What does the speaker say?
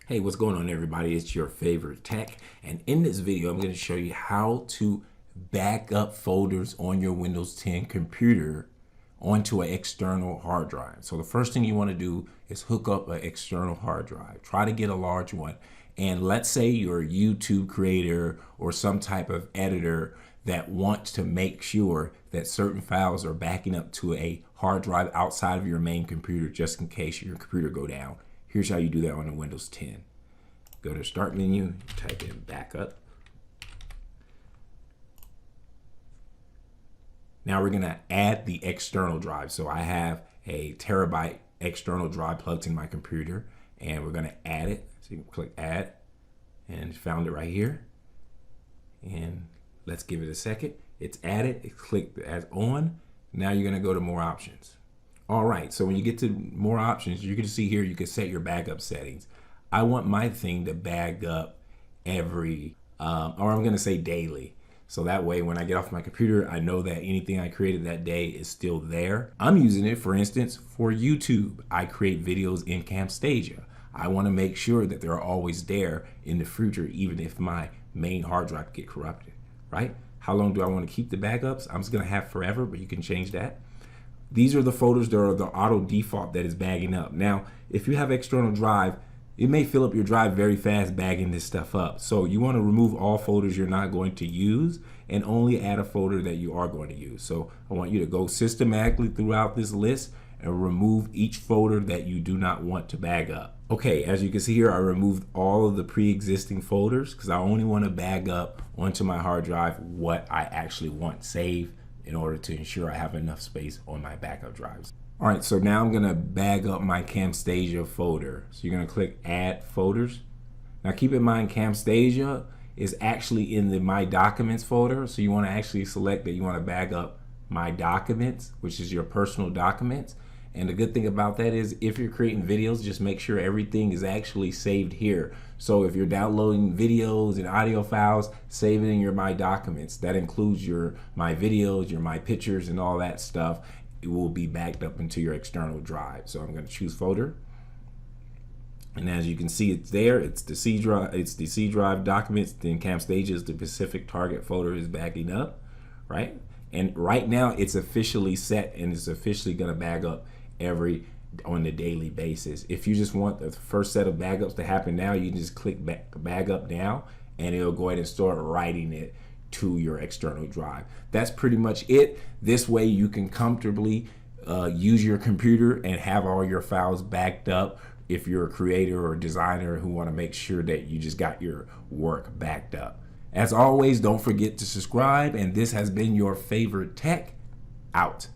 Hey, what's going on, everybody? It's your favorite tech, and in this video I'm going to show you how to back up folders on your Windows 10 computer onto an external hard drive. So the first thing you want to do is hook up an external hard drive. Try to get a large one, and let's say you're a YouTube creator or some type of editor that wants to make sure that certain files are backing up to a hard drive outside of your main computer just in case your computer go down. Here's how you do that on the Windows 10. Go to Start menu, type in Backup. Now we're gonna add the external drive. So I have a terabyte external drive plugged in my computer, and we're gonna add it. So you can click Add, and found it right here. And let's give it a second. It's added, it's clicked as on. Now you're gonna go to More Options. All right, so when you get to More Options, you can see here, you can set your backup settings. I want my thing to back up every, or I'm gonna say daily. So that way, when I get off my computer, I know that anything I created that day is still there. I'm using it, for instance, for YouTube. I create videos in Camtasia. I wanna make sure that they're always there in the future, even if my main hard drive get corrupted, right? How long do I wanna keep the backups? I'm just gonna have forever, but you can change that. These are the folders that are the auto default that is bagging up. Now, if you have external drive, it may fill up your drive very fast bagging this stuff up. So you want to remove all folders you're not going to use and only add a folder that you are going to use. So I want you to go systematically throughout this list and remove each folder that you do not want to bag up. Okay, as you can see here, I removed all of the pre-existing folders because I only want to bag up onto my hard drive what I actually want saved in order to ensure I have enough space on my backup drives. All right, so now I'm gonna bag up my Camtasia folder. So you're gonna click Add Folders. Now keep in mind, Camtasia is actually in the My Documents folder. So you wanna actually select that you wanna bag up My Documents, which is your personal documents. And the good thing about that is if you're creating videos, just make sure everything is actually saved here. So if you're downloading videos and audio files, save it in your My Documents. That includes your My Videos, your My Pictures, and all that stuff. It will be backed up into your external drive. So I'm going to choose folder, and as you can see, it's there. It's the C drive. It's the C drive documents. Then Camtasia is the Pacific Target folder is backing up, right? And right now it's officially set, and it's officially going to bag up on the daily basis. If you just want the first set of backups to happen now, you can just click bag up now, and it'll go ahead and start writing it to your external drive. That's pretty much it. This way you can comfortably use your computer and have all your files backed up if you're a creator or designer who want to make sure that you just got your work backed up. As always, don't forget to subscribe, and this has been your favorite tech out.